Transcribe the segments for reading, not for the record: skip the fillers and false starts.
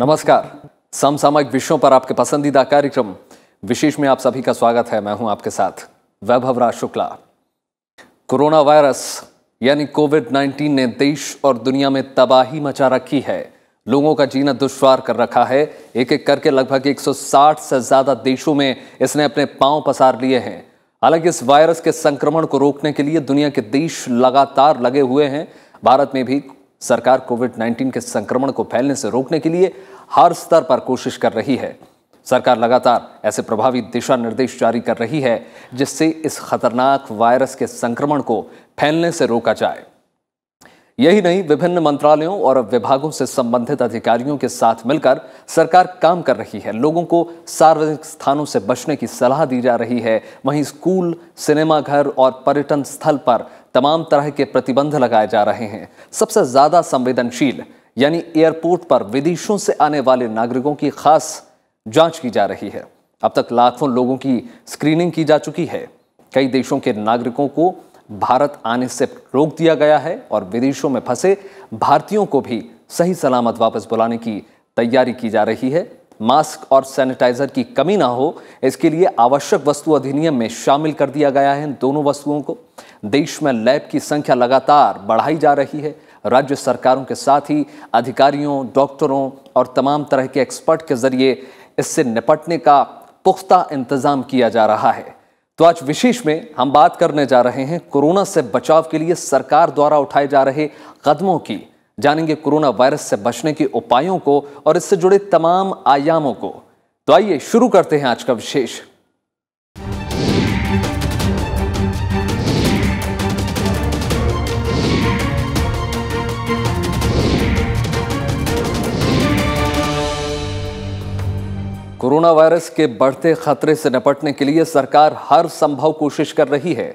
नमस्कार। समसामयिक विषयों पर आपके पसंदीदा कार्यक्रम विशेष में आप सभी का स्वागत है। मैं हूं आपके साथ वैभव राज शुक्ला। कोरोना वायरस यानी कोविड-19 ने देश और दुनिया में तबाही मचा रखी है। लोगों का जीना दुश्वार कर रखा है। एक एक करके लगभग 160 से ज्यादा देशों में इसने अपने पांव पसार लिए हैं। हालांकि इस वायरस के संक्रमण को रोकने के लिए दुनिया के देश लगातार लगे हुए हैं। भारत में भी सरकार कोविड-19 के संक्रमण को फैलने से रोकने के लिए हर स्तर पर कोशिश कर रही है। सरकार लगातार ऐसे प्रभावी दिशा निर्देश जारी कर रही है जिससे इस खतरनाक वायरस के संक्रमण को फैलने से रोका जाए। यही नहीं, विभिन्न मंत्रालयों और विभागों से संबंधित अधिकारियों के साथ मिलकर सरकार काम कर रही है। लोगों को सार्वजनिक स्थानों से बचने की सलाह दी जा रही है। वहीं स्कूल, सिनेमाघर और पर्यटन स्थल पर तमाम तरह के प्रतिबंध लगाए जा रहे हैं। सबसे ज्यादा संवेदनशील यानी एयरपोर्ट पर विदेशों से आने वाले नागरिकों की खास जांच की जा रही है। अब तक लाखों लोगों की स्क्रीनिंग की जा चुकी है। कई देशों के नागरिकों को भारत आने से रोक दिया गया है और विदेशों में फंसे भारतीयों को भी सही सलामत वापस बुलाने की तैयारी की जा रही है। मास्क और सैनिटाइजर की कमी ना हो, इसके लिए आवश्यक वस्तु अधिनियम में शामिल कर दिया गया है इन दोनों वस्तुओं को। देश में लैब की संख्या लगातार बढ़ाई जा रही है। राज्य सरकारों के साथ ही अधिकारियों, डॉक्टरों और तमाम तरह के एक्सपर्ट के जरिए इससे निपटने का पुख्ता इंतजाम किया जा रहा है। तो आज विशेष में हम बात करने जा रहे हैं कोरोना से बचाव के लिए सरकार द्वारा उठाए जा रहे कदमों की। जानेंगे कोरोना वायरस से बचने के उपायों को और इससे जुड़े तमाम आयामों को। तो आइए शुरू करते हैं आज का विशेष। कोरोना वायरस के बढ़ते खतरे से निपटने के लिए सरकार हर संभव कोशिश कर रही है।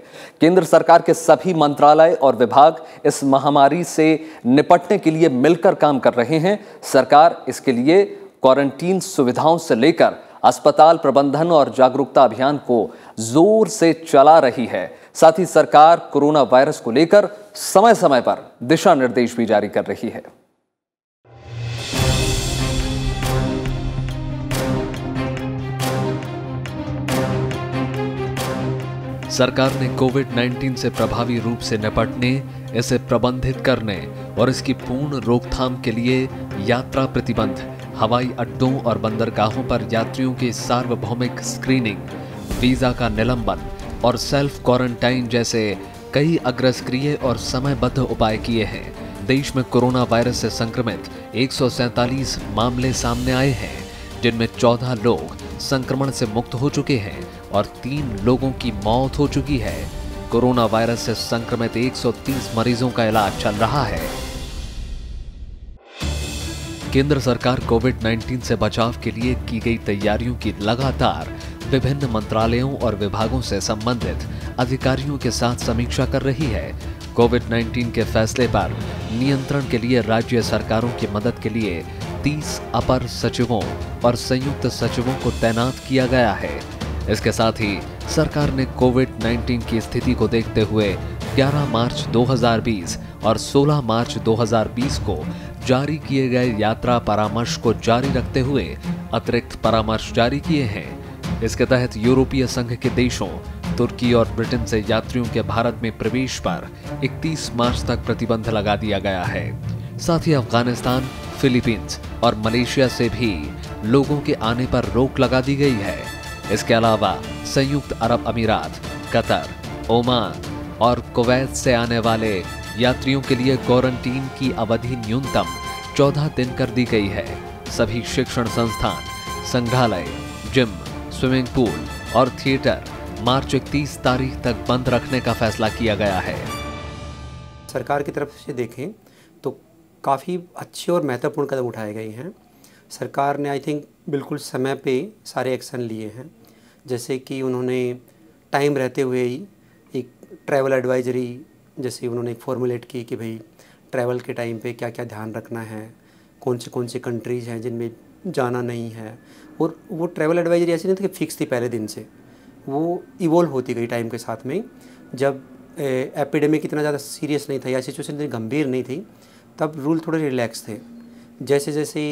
केंद्र सरकार के सभी मंत्रालय और विभाग इस महामारी से निपटने के लिए मिलकर काम कर रहे हैं। सरकार इसके लिए क्वारंटीन सुविधाओं से लेकर अस्पताल प्रबंधन और जागरूकता अभियान को जोर से चला रही है। साथ ही सरकार कोरोना वायरस को लेकर समय समय पर दिशा निर्देश भी जारी कर रही है। सरकार ने कोविड-19 से प्रभावी रूप से निपटने, इसे प्रबंधित करने और इसकी पूर्ण रोकथाम के लिए यात्रा प्रतिबंध, हवाई अड्डों और बंदरगाहों पर यात्रियों की सार्वभौमिक स्क्रीनिंग, वीजा का निलंबन और सेल्फ क्वारंटाइन जैसे कई अग्रसक्रिय और समयबद्ध उपाय किए हैं। देश में कोरोना वायरस से संक्रमित 147 मामले सामने आए हैं, जिनमें 14 लोग संक्रमण से मुक्त हो चुके हैं और 3 लोगों की मौत हो चुकी है। कोरोना वायरस से संक्रमित 130 मरीजों का इलाज चल रहा है। केंद्र सरकार कोविड-19 से बचाव के लिए की गई तैयारियों की लगातार विभिन्न मंत्रालयों और विभागों से संबंधित अधिकारियों के साथ समीक्षा कर रही है। कोविड-19 के फैसले पर नियंत्रण के लिए राज्य सरकारों की मदद के लिए 30 अपर सचिवों और संयुक्त सचिवों को तैनात किया गया है। इसके साथ ही सरकार ने कोविड-19 की स्थिति को देखते हुए 11 मार्च 2020 और 16 मार्च 2020 को जारी किए गए यात्रा परामर्श को जारी रखते हुए अतिरिक्त परामर्श जारी किए हैं। इसके तहत यूरोपीय संघ के देशों तुर्की और ब्रिटेन से यात्रियों के भारत में प्रवेश पर 31 मार्च तक प्रतिबंध लगा दिया गया है। साथ ही अफगानिस्तान, फिलीपींस और मलेशिया से भी लोगों के आने पर रोक लगा दी गई है। इसके अलावा संयुक्त अरब अमीरात, कतर, ओमान और कुवैत से आने वाले यात्रियों के लिए क्वारंटीन की अवधि न्यूनतम 14 दिन कर दी गई है। सभी शिक्षण संस्थान, संग्रहालय, जिम, स्विमिंग पूल और थिएटर मार्च 31 तारीख तक बंद रखने का फैसला किया गया है। सरकार की तरफ से देखें तो काफ़ी अच्छे और महत्वपूर्ण कदम उठाए गए हैं। सरकार ने आई थिंक बिल्कुल समय पे सारे एक्शन लिए हैं। जैसे कि उन्होंने टाइम रहते हुए ही एक ट्रैवल एडवाइजरी जैसे उन्होंने फॉर्मुलेट की कि भाई ट्रैवल के टाइम पे क्या क्या ध्यान रखना है, कौन से कंट्रीज़ हैं जिनमें जाना नहीं है। और वो ट्रैवल एडवाइजरी ऐसी नहीं थी कि फिक्स थी पहले दिन से, वो इवॉल्व होती गई टाइम के साथ में। जब एपिडेमिक इतना ज़्यादा सीरियस नहीं था या सिचुएशन इतनी गंभीर नहीं थी, तब रूल थोड़े रिलैक्स थे। जैसे जैसे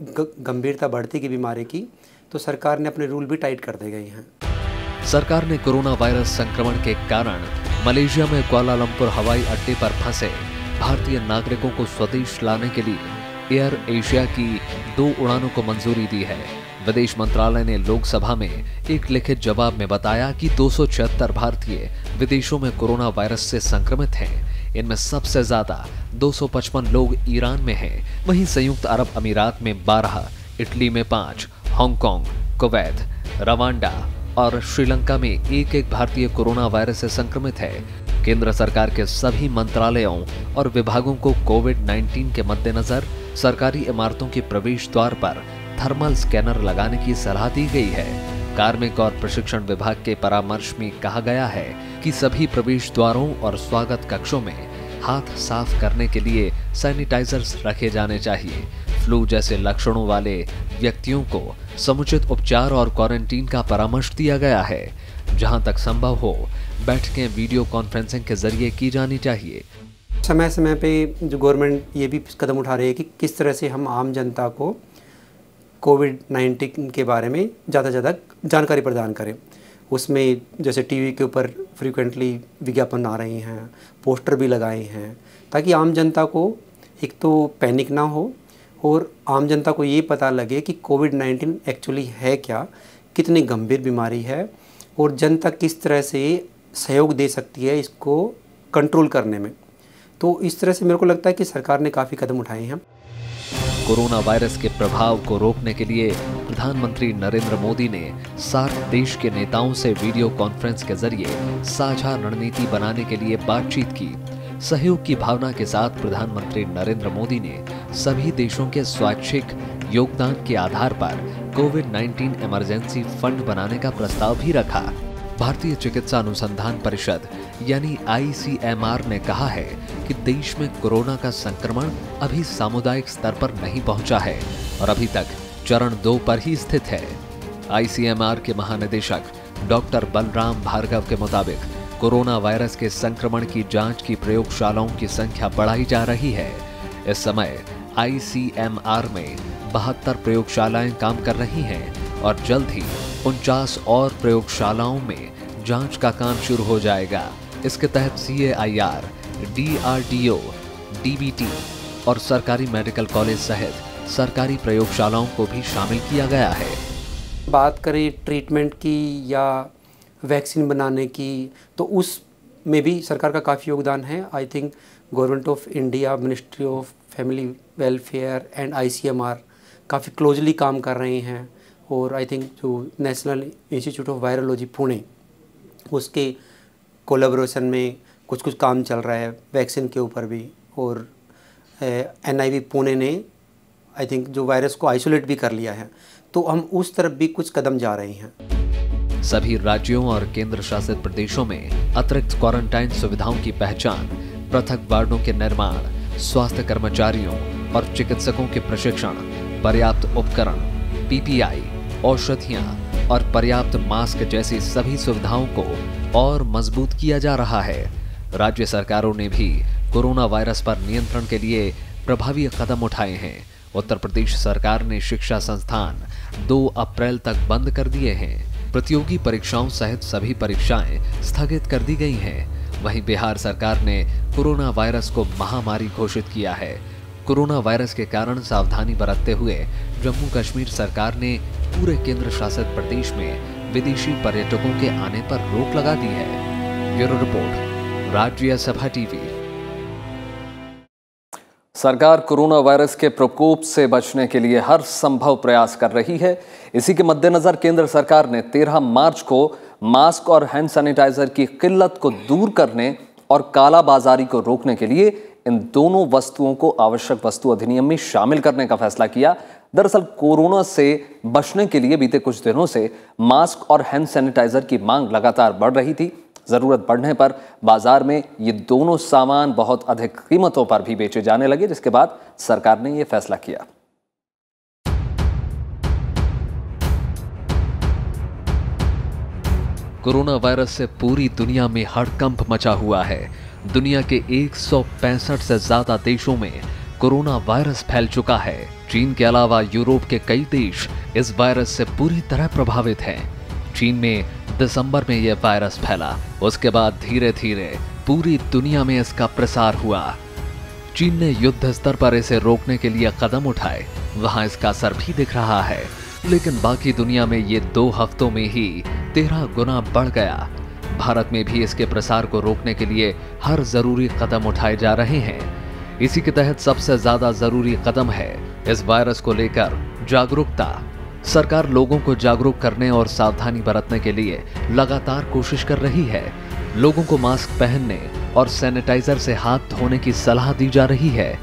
गंभीरता बढ़ती की बीमारी की, तो सरकार ने अपने रूल भी टाइट कर दे गए हैं। सरकार ने कोरोना वायरस संक्रमण के कारण मलेशिया में कुआलालंपुर हवाई अड्डे पर फंसे भारतीय नागरिकों को स्वदेश लाने के लिए एयर एशिया की 2 उड़ानों को मंजूरी दी है। विदेश मंत्रालय ने लोकसभा में एक लिखित जवाब में बताया कि 276 भारतीय विदेशों में कोरोना वायरस से संक्रमित हैं। इनमें सबसे ज्यादा 255 लोग ईरान में हैं, वहीं संयुक्त अरब अमीरात में 12, इटली में 5, हांगकांग, कुवैत, रवांडा और श्रीलंका में एक भारतीय कोरोना वायरस से संक्रमित है। केंद्र सरकार के सभी मंत्रालयों और विभागों को कोविड-19 के मद्देनजर सरकारी इमारतों के प्रवेश द्वार पर थर्मल स्कैनर लगाने की सलाह दी गई है। कार्मिक और प्रशिक्षण विभाग के परामर्श में कहा गया है कि सभी प्रवेश द्वारों और स्वागत कक्षों में हाथ साफ करने के लिए सैनिटाइजर्स रखे जाने चाहिए। फ्लू जैसे लक्षणों वाले व्यक्तियों को समुचित उपचार और क्वारंटीन का परामर्श दिया गया है। जहां तक संभव हो, बैठकें वीडियो कॉन्फ्रेंसिंग के जरिए की जानी चाहिए। समय समय पे जो गवर्नमेंट ये भी कदम उठा रही है कि किस तरह से हम आम जनता को कोविड-19 के बारे में ज़्यादा से ज़्यादा जानकारी प्रदान करें। उसमें जैसे टीवी के ऊपर फ्रीक्वेंटली विज्ञापन आ रहे हैं, पोस्टर भी लगाए हैं, ताकि आम जनता को एक तो पैनिक ना हो और आम जनता को ये पता लगे कि कोविड-19 एक्चुअली है क्या, कितनी गंभीर बीमारी है और जनता किस तरह से सहयोग दे सकती है इसको कंट्रोल करने में। तो इस तरह से मेरे को लगता है कि सरकार ने काफ़ी कदम उठाए हैं। कोरोना वायरस के प्रभाव को रोकने के लिए प्रधानमंत्री नरेंद्र मोदी ने सार्क देश के नेताओं से वीडियो कॉन्फ्रेंस के जरिए साझा रणनीति बनाने के लिए बातचीत की। सहयोग की भावना के साथ प्रधानमंत्री नरेंद्र मोदी ने सभी देशों के स्वैच्छिक योगदान के आधार पर कोविड-19 इमरजेंसी फंड बनाने का प्रस्ताव भी रखा। भारतीय चिकित्सा अनुसंधान परिषद यानी ICMR ने कहा है कि देश में कोरोना का संक्रमण अभी सामुदायिक स्तर पर नहीं पहुंचा है और अभी तक चरण 2 पर ही स्थित है। ICMR के महानिदेशक डॉक्टर बलराम भार्गव के मुताबिक कोरोना वायरस के संक्रमण की जांच की प्रयोगशालाओं की संख्या बढ़ाई जा रही है। इस समय ICMR में 72 प्रयोगशालाएं काम कर रही हैं और जल्द ही 49 और प्रयोगशालाओं में जांच का काम शुरू हो जाएगा। इसके तहत CAIR, DRDO, DBT और सरकारी मेडिकल कॉलेज सहित सरकारी प्रयोगशालाओं को भी शामिल किया गया है। बात करें ट्रीटमेंट की या वैक्सीन बनाने की, तो उस में भी सरकार का काफ़ी योगदान है। I think government of India, ministry of family welfare and ICMR काफ़ी क्लोजली काम कर रहे हैं और आई थिंक जो national institute of virology Pune, उसके कोलैबोरेशन में कुछ काम चल रहा है वैक्सीन के ऊपर भी। और NIV पुणे ने आई थिंक जो वायरस को आइसोलेट भी कर लिया है, तो हम उस तरफ भी कुछ कदम जा रहे हैं। सभी राज्यों और केंद्र शासित प्रदेशों में अतिरिक्त क्वारंटाइन सुविधाओं की पहचान, पृथक वार्डों के निर्माण, स्वास्थ्य कर्मचारियों और चिकित्सकों के प्रशिक्षण, पर्याप्त उपकरण, PPI, औषधियां और पर्याप्त मास्क जैसी सभी सुविधाओं को और मजबूत किया जा रहा है। राज्य सरकारों ने भी कोरोना वायरस पर नियंत्रण के लिए प्रभावी कदम उठाए हैं। उत्तर प्रदेश सरकार ने शिक्षा संस्थान 2 अप्रैल तक बंद कर दिए हैं। प्रतियोगी परीक्षाओं सहित सभी परीक्षाएं स्थगित कर दी गई हैं। वहीं बिहार सरकार ने कोरोना वायरस को महामारी घोषित किया है। कोरोना वायरस के कारण सावधानी बरतते हुए जम्मू कश्मीर सरकार ने पूरे केंद्र शासित प्रदेश में विदेशी पर्यटकों के आने पर रोक लगा दी है। Bureau report, Rajya Sabha TV. सरकार कोरोना वायरस के प्रकोप से बचने के लिए हर संभव प्रयास कर रही है। इसी के मद्देनजर केंद्र सरकार ने 13 मार्च को मास्क और हैंड सैनिटाइजर की किल्लत को दूर करने और कालाबाजारी को रोकने के लिए इन दोनों वस्तुओं को आवश्यक वस्तु अधिनियम में शामिल करने का फैसला किया। दरअसल कोरोना से बचने के लिए बीते कुछ दिनों से मास्क और हैंड सैनिटाइजर की मांग लगातार बढ़ रही थी। जरूरत बढ़ने पर बाजार में ये दोनों सामान बहुत अधिक कीमतों पर भी बेचे जाने लगे, जिसके बाद सरकार ने यह फैसला किया। कोरोना वायरस से पूरी दुनिया में हड़कंप मचा हुआ है। दुनिया के 165 से ज्यादा देशों में कोरोना वायरस फैल चुका है। चीन के अलावा यूरोप के कई देश इस वायरस से पूरी तरह प्रभावित हैं। चीन में दिसंबर में यह वायरस फैला, उसके बाद धीरे धीरे पूरी दुनिया में इसका प्रसार हुआ। चीन ने युद्ध स्तर पर इसे रोकने के लिए कदम उठाए, वहां इसका असर भी दिख रहा है, लेकिन बाकी दुनिया में ये 2 हफ्तों में ही 13 गुना बढ़ गया। भारत में भी इसके प्रसार को रोकने के लिए हर जरूरी कदम उठाए जा रहे हैं। इसी के तहत सबसे ज्यादा जरूरी कदम है इस वायरस को लेकर जागरूकता। सरकार लोगों को जागरूक करने और सावधानी बरतने के लिए लगातार कोशिश कर रही है। लोगों को मास्क पहनने और सैनिटाइजर से हाथ धोने की सलाह दी जा रही है।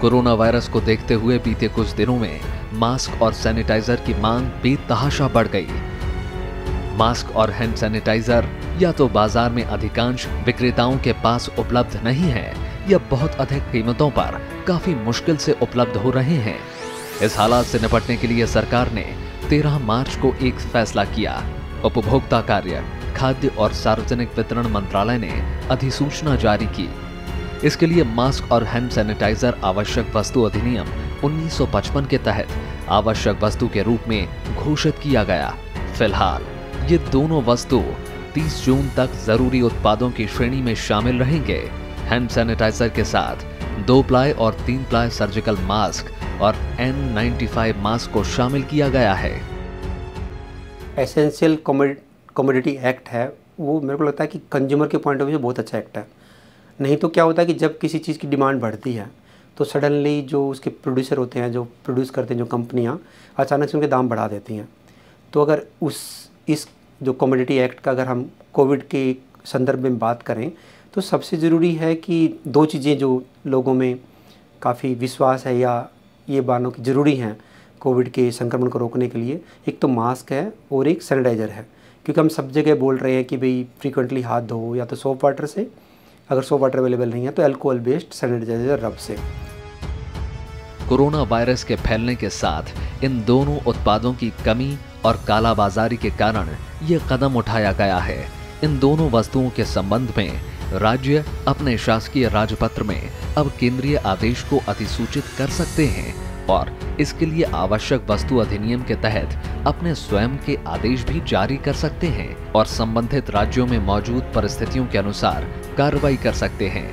कोरोना वायरस को देखते हुए बीते कुछ दिनों में मास्क और सैनिटाइजर की मांग बेतहाशा बढ़ गई। मास्क और हैंड सैनिटाइजर या तो बाजार में अधिकांश विक्रेताओं के पास उपलब्ध नहीं है या बहुत अधिक कीमतों पर काफी मुश्किल से उपलब्ध हो रहे हैं। इस हालात से निपटने के लिए सरकार ने 13 मार्च को एक फैसला किया। उपभोक्ता कार्य, खाद्य और सार्वजनिक वितरण मंत्रालय ने अधिसूचना जारी की। इसके लिए मास्क और हैंड सैनिटाइजर आवश्यक वस्तु अधिनियम 1955 के तहत आवश्यक वस्तु के रूप में घोषित किया गया। फिलहाल ये दोनों वस्तु 30 जून तक जरूरी उत्पादों की श्रेणी में शामिल रहेंगे। हैंड सैनिटाइजर के साथ 2 प्लाई और 3 प्लाई सर्जिकल मास्क और N95 मास्क को शामिल किया गया है। एसेंशियल कमोडिटी एक्ट है, वो मेरे को लगता है कि कंज्यूमर के पॉइंट ऑफ व्यू से बहुत अच्छा एक्ट है। नहीं तो क्या होता है कि जब किसी चीज़ की डिमांड बढ़ती है तो सडनली जो उसके प्रोड्यूसर होते हैं, जो प्रोड्यूस करते हैं, जो कंपनियां अचानक से उनके दाम बढ़ा देती हैं। तो अगर इस जो कमोडिटी एक्ट का अगर हम कोविड के संदर्भ में बात करें तो सबसे ज़रूरी है कि 2 चीज़ें जो लोगों में काफ़ी विश्वास है या ये मानो कि ज़रूरी हैं कोविड के संक्रमण को रोकने के लिए, एक तो मास्क है और एक सैनिटाइज़र है। क्योंकि हम सब जगह बोल रहे हैं कि भाई फ्रीक्वेंटली हाथ धो, या तो सोप वाटर से, अगर सोप वाटर अवेलेबल नहीं है तो अल्कोहल बेस्ड सैनिटाइजर रब से। कोरोना वायरस के फैलने के साथ इन दोनों उत्पादों की कमी और कालाबाजारी के कारण ये कदम उठाया गया है। इन दोनों वस्तुओं के संबंध में राज्य अपने शासकीय राजपत्र में अब केंद्रीय आदेश को अधिसूचित कर सकते हैं और इसके लिए आवश्यक वस्तु अधिनियम के तहत अपने स्वयं के आदेश भी जारी कर सकते हैं और संबंधित राज्यों में मौजूद परिस्थितियों के अनुसार कार्रवाई कर सकते हैं।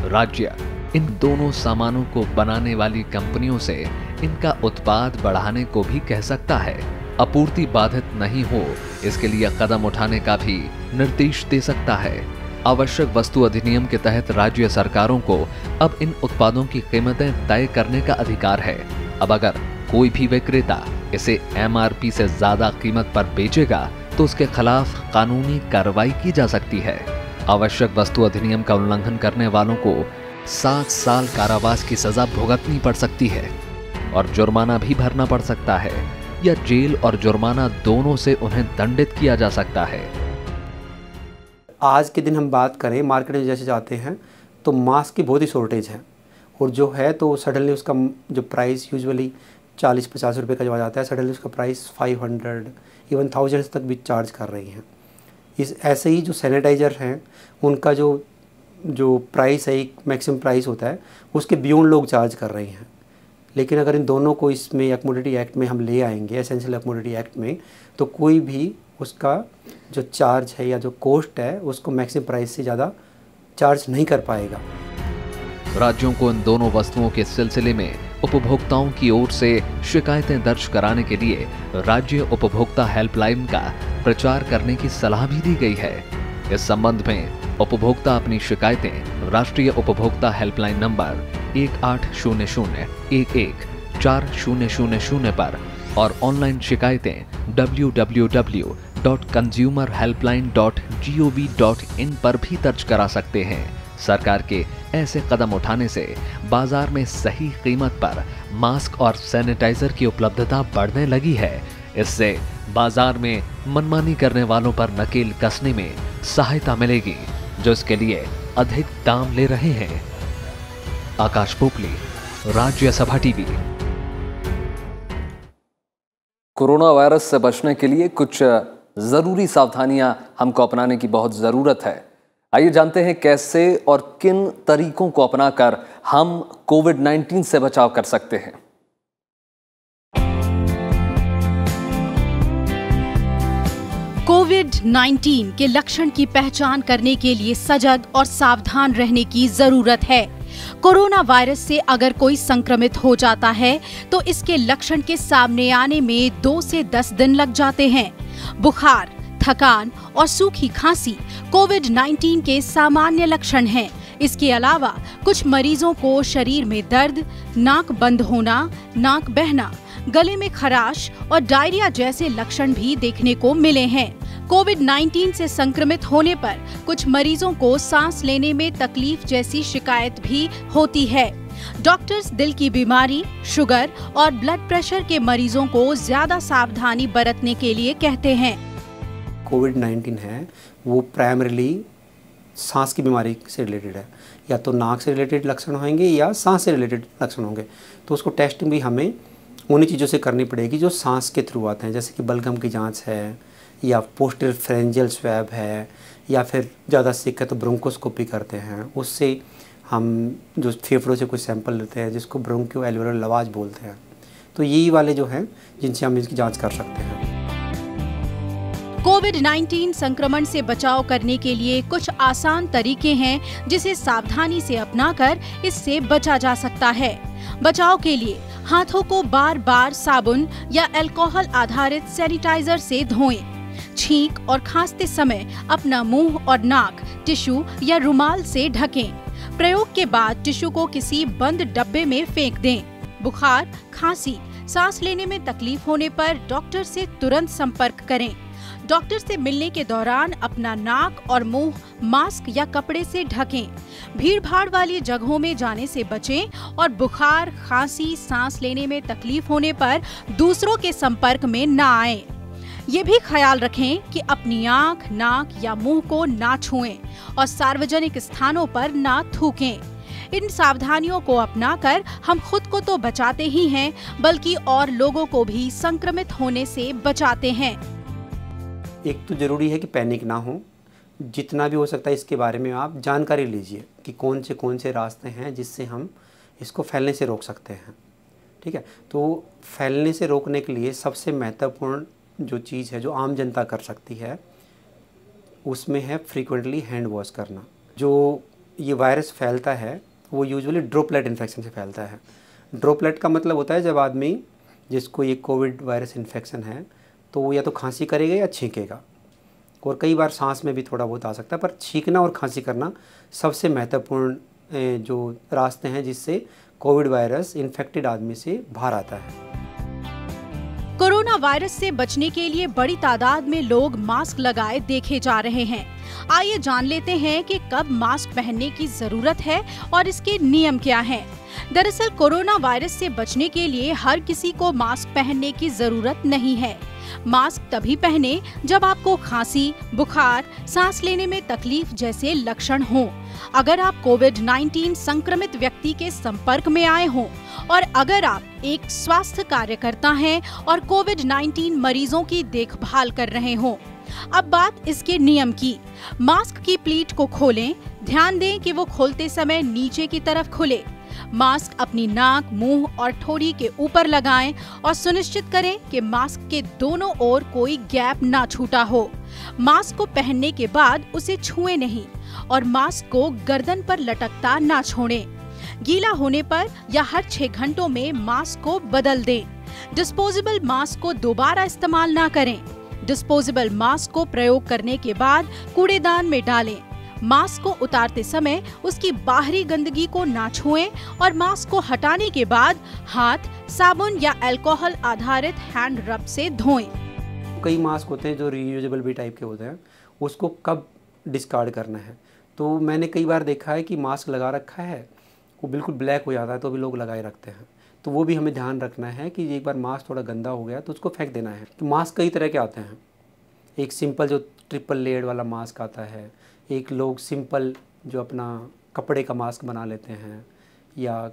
राज्य इन दोनों सामानों को बनाने वाली कंपनियों से इनका उत्पाद बढ़ाने को भी कह सकता है। आपूर्ति बाधित नहीं हो, इसके लिए कदम उठाने का भी निर्देश दे सकता है। आवश्यक वस्तु अधिनियम के तहत राज्य सरकारों को अब इन उत्पादों की कीमतें तय करने का अधिकार है। अब अगर कोई भी विक्रेता इसे MRP से ज्यादा कीमत पर बेचेगा तो उसके खिलाफ कानूनी कार्रवाई की जा सकती है। आवश्यक वस्तु अधिनियम का उल्लंघन करने वालों को 7 साल कारावास की सजा भुगतनी पड़ सकती है और जुर्माना भी भरना पड़ सकता है या जेल और जुर्माना दोनों से उन्हें दंडित किया जा सकता है। आज के दिन हम बात करें, मार्केट में जैसे जाते हैं तो मास्क की बहुत ही शॉर्टेज है, और जो है तो सडनली उसका जो प्राइस यूजुअली 40-50 रुपये का जो आ जाता है, सडनली उसका प्राइस 500 इवन 1000 तक भी चार्ज कर रही हैं। इस ऐसे ही जो सैनिटाइज़र हैं उनका जो प्राइस है, एक मैक्सिमम प्राइस होता है, उसके बियॉन्ड लोग चार्ज कर रहे हैं। लेकिन अगर इन दोनों को इसमें कमोडिटी एक्ट में हम ले आएंगे, एसेंशियल कमोडिटी एक्ट में, तो कोई भी उसका जो चार्ज है या जो कॉस्ट है उसको मैक्सिमम प्राइस से ज़्यादा चार्ज नहीं कर पाएगा। राज्यों को इन दोनों वस्तुओं के सिलसिले में उपभोक्ताओं की ओर से शिकायतें दर्ज कराने के लिए राज्य उपभोक्ता हेल्पलाइन का प्रचार करने की सलाह भी दी गई है। इस संबंध में उपभोक्ता अपनी शिकायतें राष्ट्रीय उपभोक्ता हेल्पलाइन नंबर 1800111400 पर और ऑनलाइन शिकायतें www.consumerhelpline.gov.in पर भी दर्ज करा सकते हैं। सरकार के ऐसे कदम उठाने से बाजार में सही कीमत पर मास्क और सैनिटाइजर की उपलब्धता बढ़ने लगी है। इससे बाजार में मनमानी करने वालों पर नकेल कसने में सहायता मिलेगी, जो इसके लिए अधिक दाम ले रहे हैं। Aakash Popli, Rajya Sabha TV. Corona virus से बचने के लिए कुछ जरूरी सावधानियां हमको अपनाने की बहुत जरूरत है। आइए जानते हैं कैसे और किन तरीकों को अपनाकर हम कोविड-19 से बचाव कर सकते हैं। कोविड-19 के लक्षण की पहचान करने के लिए सजग और सावधान रहने की जरूरत है। कोरोना वायरस से अगर कोई संक्रमित हो जाता है तो इसके लक्षण के सामने आने में 2 से 10 दिन लग जाते हैं। बुखार, थकान और सूखी खांसी कोविड-19 के सामान्य लक्षण हैं। इसके अलावा कुछ मरीजों को शरीर में दर्द, नाक बंद होना, नाक बहना, गले में खराश और डायरिया जैसे लक्षण भी देखने को मिले हैं। कोविड-19 से संक्रमित होने पर कुछ मरीजों को सांस लेने में तकलीफ जैसी शिकायत भी होती है। डॉक्टर्स दिल की बीमारी, शुगर और ब्लड प्रेशर के मरीजों को ज्यादा सावधानी बरतने के लिए कहते हैं। कोविड-19 है वो प्राइमरीली सांस की बीमारी से रिलेटेड है, या तो नाक से रिलेटेड लक्षण होंगे या सांस से रिलेटेड लक्षण होंगे। तो उसको टेस्टिंग भी हमें उन्हीं चीज़ों से करनी पड़ेगी जो सांस के थ्रू आते हैं, जैसे कि बलगम की जांच है या पोस्टीरियर फेरेंजियल स्वैब है, या फिर ज़्यादा सिक है तो ब्रोंकोस्कोपी करते हैं। उससे हम जो फेफड़ों से कुछ सैंपल लेते हैं जिसको ब्रोंकियो एल्वेओलर लवाज बोलते हैं। तो यही वाले जो हैं जिनसे हम इसकी जांच कर सकते हैं। कोविड-19 संक्रमण से बचाव करने के लिए कुछ आसान तरीके हैं जिसे सावधानी से अपनाकर इससे बचा जा सकता है। बचाव के लिए हाथों को बार बार साबुन या अल्कोहल आधारित सैनिटाइजर से धोएं। छींक और खांसते समय अपना मुंह और नाक टिश्यू या रुमाल से ढकें। प्रयोग के बाद टिश्यू को किसी बंद डब्बे में फेंक दें। बुखार, खांसी, सांस लेने में तकलीफ होने पर डॉक्टर से तुरंत संपर्क करें। डॉक्टर से मिलने के दौरान अपना नाक और मुंह मास्क या कपड़े से ढकें। भीड़-भाड़ वाली जगहों में जाने से बचें और बुखार, खांसी, सांस लेने में तकलीफ होने पर दूसरों के संपर्क में न आएं। ये भी ख्याल रखें कि अपनी आंख, नाक या मुंह को ना छुएं और सार्वजनिक स्थानों पर ना थूकें। इन सावधानियों को अपनाकर हम खुद को तो बचाते ही हैं, बल्कि और लोगों को भी संक्रमित होने से बचाते हैं। एक तो ज़रूरी है कि पैनिक ना हो। जितना भी हो सकता है इसके बारे में आप जानकारी लीजिए कि कौन से रास्ते हैं जिससे हम इसको फैलने से रोक सकते हैं। ठीक है, तो फैलने से रोकने के लिए सबसे महत्वपूर्ण जो चीज़ है जो आम जनता कर सकती है उसमें है फ्रीक्वेंटली हैंड वॉश करना। जो ये वायरस फैलता है वो यूजुअली ड्रॉपलेट इन्फेक्शन से फैलता है। ड्रॉपलेट का मतलब होता है जब आदमी जिसको ये कोविड वायरस इन्फेक्शन है तो वो या तो खांसी करेगा या छींकेगा, और कई बार सांस में भी थोड़ा बहुत आ सकता है, पर छींकना और खांसी करना सबसे महत्वपूर्ण जो रास्ते हैं जिससे कोविड वायरस इन्फेक्टेड आदमी से बाहर आता है। कोरोना वायरस से बचने के लिए बड़ी तादाद में लोग मास्क लगाए देखे जा रहे हैं। आइए जान लेते हैं कि कब मास्क पहनने की जरूरत है और इसके नियम क्या हैं। दरअसल कोरोना वायरस से बचने के लिए हर किसी को मास्क पहनने की जरूरत नहीं है। मास्क तभी पहने जब आपको खांसी, बुखार, सांस लेने में तकलीफ जैसे लक्षण हों, अगर आप कोविड-19 संक्रमित व्यक्ति के संपर्क में आए हों और अगर आप एक स्वास्थ्य कार्यकर्ता हैं और कोविड-19 मरीजों की देखभाल कर रहे हों। अब बात इसके नियम की। मास्क की प्लीट को खोलें। ध्यान दें कि वो खोलते समय नीचे की तरफ खुले। मास्क अपनी नाक, मुंह और ठोड़ी के ऊपर लगाएं और सुनिश्चित करें कि मास्क के दोनों ओर कोई गैप ना छूटा हो। मास्क को पहनने के बाद उसे छुएं नहीं और मास्क को गर्दन पर लटकता ना छोड़ें। गीला होने पर या हर 6 घंटों में मास्क को बदल दें। डिस्पोजेबल मास्क को दोबारा इस्तेमाल ना करें। डिस्पोजेबल मास्क को प्रयोग करने के बाद कूड़ेदान में डालें। मास्क को उतारते समय उसकी बाहरी गंदगी को ना छुएं और मास्क को हटाने के बाद हाथ साबुन या अल्कोहल आधारित हैंड रब से धोएं। कई मास्क होते हैं जो रीयूजेबल भी टाइप के होते हैं, उसको कब डिस्कार्ड करना है। तो मैंने कई बार देखा है कि मास्क लगा रखा है, वो बिल्कुल ब्लैक हो जाता है तो भी लोग लगाए रखते हैं। तो वो भी हमें ध्यान रखना है कि एक बार मास्क थोड़ा गंदा हो गया तो उसको फेंक देना है। तो मास्क कई तरह के आते हैं। एक सिंपल जो ट्रिपल लेयर वाला मास्क आता है, एक लोग सिंपल जो अपना कपड़े का मास्क बना लेते हैं, या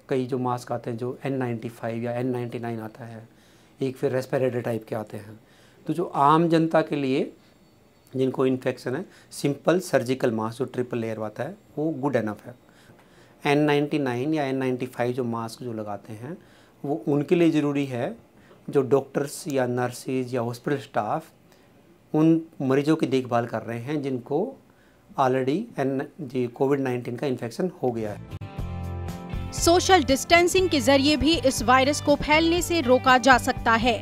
कई जो मास्क आते हैं जो N95 या N99 आता है, एक फिर रेस्पिरेटर टाइप के आते हैं। तो जो आम जनता के लिए जिनको इन्फेक्शन है, सिंपल सर्जिकल मास्क जो ट्रिपल लेयर आता है वो गुड इनफ है। N99 या N95 जो मास्क जो लगाते हैं वो उनके लिए ज़रूरी है जो डॉक्टर्स या नर्सेज या हॉस्पिटल स्टाफ उन मरीजों की देखभाल कर रहे हैं जिनको ऑलरेडी कोविड-19 का इन्फेक्शन हो गया है। सोशल डिस्टेंसिंग के जरिए भी इस वायरस को फैलने से रोका जा सकता है।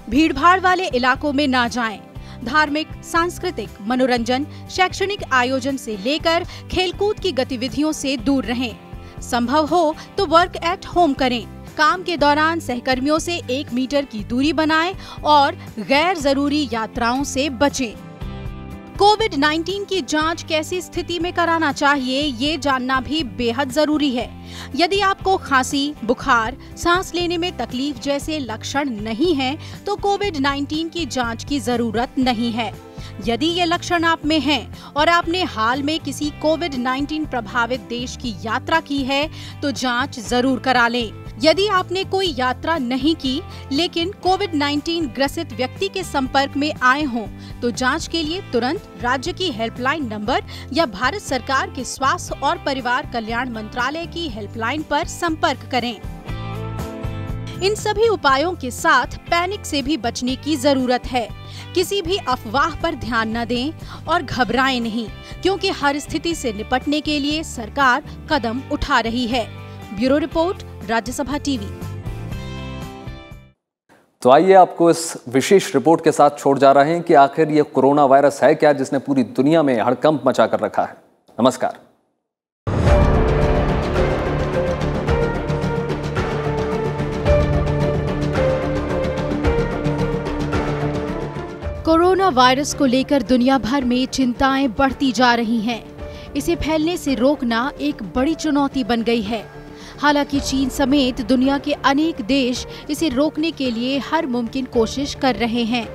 भीड़भाड़ वाले इलाकों में ना जाएं। धार्मिक, सांस्कृतिक, मनोरंजन, शैक्षणिक आयोजन से लेकर खेलकूद की गतिविधियों से दूर रहें। संभव हो तो वर्क एट होम करें। काम के दौरान सहकर्मियों से 1 मीटर की दूरी बनाएं और गैर जरूरी यात्राओं से बचें। कोविड-19 की जांच कैसी स्थिति में कराना चाहिए, ये जानना भी बेहद जरूरी है। यदि आपको खांसी, बुखार, सांस लेने में तकलीफ जैसे लक्षण नहीं हैं, तो कोविड-19 की जांच की जरूरत नहीं है। यदि ये लक्षण आप में हैं और आपने हाल में किसी कोविड-19 प्रभावित देश की यात्रा की है, तो जांच जरूर करा लें। यदि आपने कोई यात्रा नहीं की लेकिन कोविड-19 ग्रसित व्यक्ति के संपर्क में आए हों, तो जांच के लिए तुरंत राज्य की हेल्पलाइन नंबर या भारत सरकार के स्वास्थ्य और परिवार कल्याण मंत्रालय की हेल्पलाइन पर संपर्क करें। इन सभी उपायों के साथ पैनिक से भी बचने की जरूरत है। किसी भी अफवाह पर ध्यान न दें और घबराएं नहीं, क्योंकि हर स्थिति से निपटने के लिए सरकार कदम उठा रही है। Bureau report, Rajya Sabha TV. तो आइए आपको इस विशेष रिपोर्ट के साथ छोड़ जा रहे हैं कि आखिर ये कोरोना वायरस है क्या जिसने पूरी दुनिया में हड़कंप मचा कर रखा है। नमस्कार। कोरोना वायरस को लेकर दुनिया भर में चिंताएं बढ़ती जा रही हैं। इसे फैलने से रोकना एक बड़ी चुनौती बन गई है। हालांकि चीन समेत दुनिया के अनेक देश इसे रोकने के लिए हर मुमकिन कोशिश कर रहे हैं।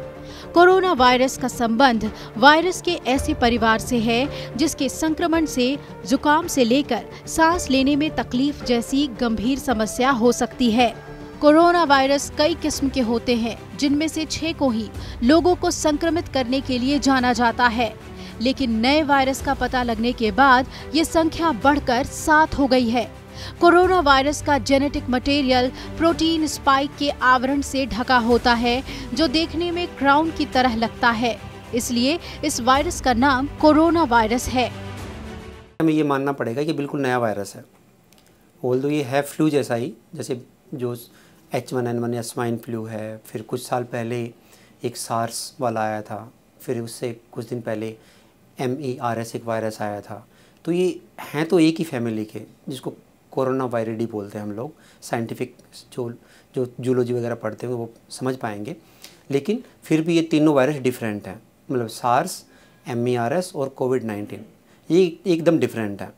कोरोना वायरस का संबंध वायरस के ऐसे परिवार से है जिसके संक्रमण से जुकाम से लेकर सांस लेने में तकलीफ जैसी गंभीर समस्या हो सकती है। कोरोना वायरस कई किस्म के होते हैं, जिनमें से 6 को ही लोगों को संक्रमित करने के लिए जाना जाता है, लेकिन नए वायरस का पता लगने के बाद ये संख्या बढ़कर 7 हो गई है। कोरोना वायरस का जेनेटिक मटेरियल प्रोटीन स्पाइक के आवरण से ढका होता है, जो देखने में क्राउन की तरह लगता है। इसलिए इस वायरस का नाम कोरोना वायरस है। हमें ये मानना पड़ेगा कि बिल्कुल नया वायरस है। ऑल्दो ये है फ्लू जैसा ही, जैसे जो H1N1 या स्वाइन फ्लू है, फिर कुछ साल पहले एक सार्स वाला आया था, फिर उससे कुछ दिन पहले MERS एक वायरस आया था। तो ये हैं तो एक ही फैमिली के, जिसको कोरोना वायरिडी बोलते हैं हम लोग। साइंटिफिक जो जूलॉजी वगैरह पढ़ते हैं वो समझ पाएंगे, लेकिन फिर भी ये तीनों वायरस डिफरेंट हैं। मतलब सार्स, MERS और कोविड-19 ये एकदम डिफरेंट है।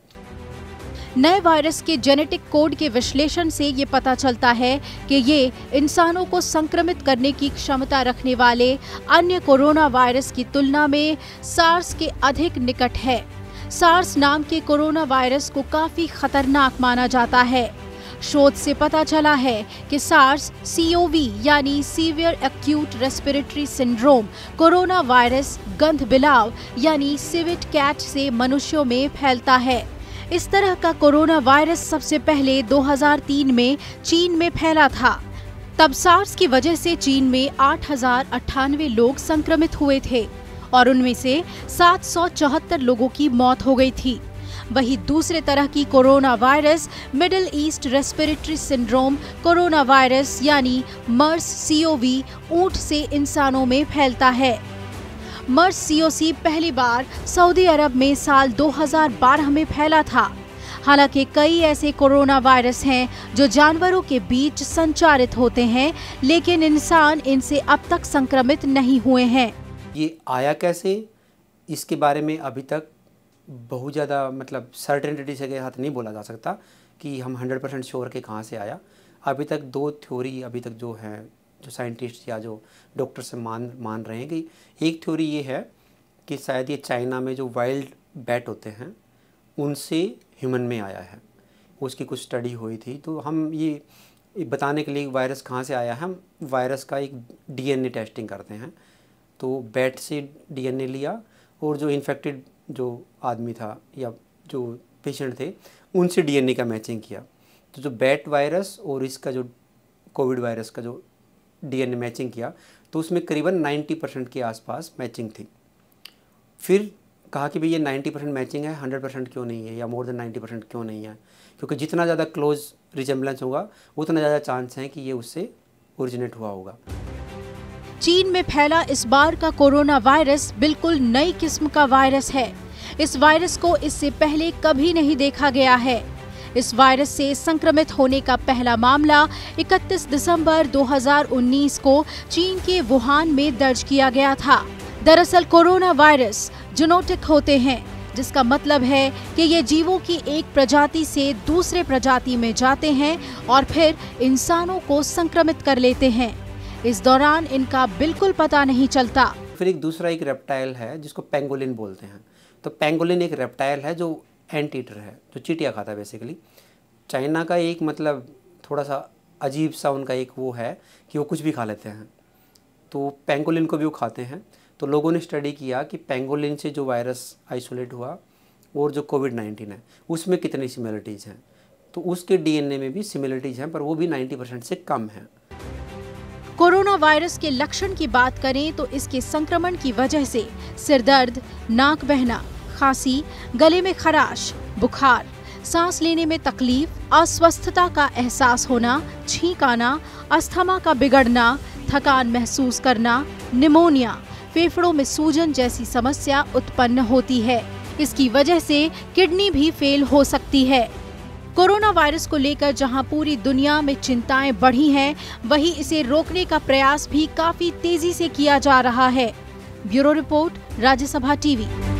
नए वायरस के जेनेटिक कोड के विश्लेषण से ये पता चलता है कि ये इंसानों को संक्रमित करने की क्षमता रखने वाले अन्य कोरोना वायरस की तुलना में सार्स के अधिक निकट है। सार्स नाम के कोरोना वायरस को काफी खतरनाक माना जाता है। शोध से पता चला है कि सार्स COV यानी severe acute respiratory syndrome corona virus गंध बिलाव यानी सिविट कैट से मनुष्यों में फैलता है। इस तरह का कोरोना वायरस सबसे पहले 2003 में चीन में फैला था। तब सार्स की वजह से चीन में 8,098 लोग संक्रमित हुए थे और उनमें से 774 लोगों की मौत हो गई थी। वहीं दूसरे तरह की corona virus middle east respiratory syndrome corona virus यानी मर्स COV ऊंट से इंसानों में फैलता है। मर्स COC पहली बार सऊदी अरब में साल 2012 में फैला था। हालांकि कई ऐसे कोरोना वायरस हैं जो जानवरों के बीच संचारित होते हैं, लेकिन इंसान इनसे अब तक संक्रमित नहीं हुए हैं। ये आया कैसे, इसके बारे में अभी तक बहुत ज़्यादा मतलब सर्टेनिटी से हाथ नहीं बोला जा सकता कि हम 100% श्योर के कहाँ से आया। अभी तक 2 थ्योरी अभी तक जो हैं, जो साइंटिस्ट या जो डॉक्टर से मान रहे हैं कि एक थ्योरी ये है कि शायद ये चाइना में जो वाइल्ड बैट होते हैं उनसे ह्यूमन में आया है। उसकी कुछ स्टडी हुई थी, तो हम ये बताने के लिए वायरस कहाँ से आया है, हम वायरस का एक DNA टेस्टिंग करते हैं। तो बैट से DNA लिया और जो इन्फेक्टेड जो आदमी था या जो पेशेंट थे उनसे डीएनए का मैचिंग किया। तो जो बैट वायरस और इसका जो कोविड वायरस का जो डीएनए मैचिंग किया तो उसमें करीबन 90% के आसपास मैचिंग थी। फिर कहा कि भाई ये 90% मैचिंग है, 100% क्यों नहीं है या मोर देन 90% क्यों नहीं है, क्योंकि जितना ज़्यादा क्लोज रिजेम्बलेंस होगा उतना ज़्यादा चांस है कि ये उससे ओरिजिनेट हुआ होगा। चीन में फैला इस बार का कोरोना वायरस बिल्कुल नई किस्म का वायरस है। इस वायरस को इससे पहले कभी नहीं देखा गया है। इस वायरस से संक्रमित होने का पहला मामला 31 दिसंबर 2019 को चीन के वुहान में दर्ज किया गया था। दरअसल कोरोना वायरस जूनोटिक होते हैं, जिसका मतलब है कि ये जीवों की एक प्रजाति से दूसरे प्रजाति में जाते हैं और फिर इंसानों को संक्रमित कर लेते हैं। इस दौरान इनका बिल्कुल पता नहीं चलता। फिर एक रेप्टाइल है जिसको पेंगोलिन बोलते हैं। तो पेंगोलिन एक रेप्टाइल है जो एंट ईटर है, जो चींटियाँ खाता है बेसिकली। चाइना का एक मतलब थोड़ा सा अजीब सा उनका एक वो है कि वो कुछ भी खा लेते हैं, तो पेंगोलिन को भी वो खाते हैं। तो लोगों ने स्टडी किया कि पेंगोलिन से जो वायरस आइसोलेट हुआ और जो कोविड-19 है उसमें कितनी सिमिलरिटीज़ हैं। तो उसके डीएनए में भी सिमिलरिटीज़ हैं, पर वो भी 90% से कम हैं। कोरोना वायरस के लक्षण की बात करें तो इसके संक्रमण की वजह से सिर दर्द, नाक बहना, खांसी, गले में खराश, बुखार, सांस लेने में तकलीफ, अस्वस्थता का एहसास होना, छींक आना, अस्थमा का बिगड़ना, थकान महसूस करना, निमोनिया, फेफड़ों में सूजन जैसी समस्या उत्पन्न होती है। इसकी वजह से किडनी भी फेल हो सकती है। कोरोना वायरस को लेकर जहां पूरी दुनिया में चिंताएं बढ़ी हैं, वहीं इसे रोकने का प्रयास भी काफी तेजी से किया जा रहा है। Bureau report, Rajya Sabha TV.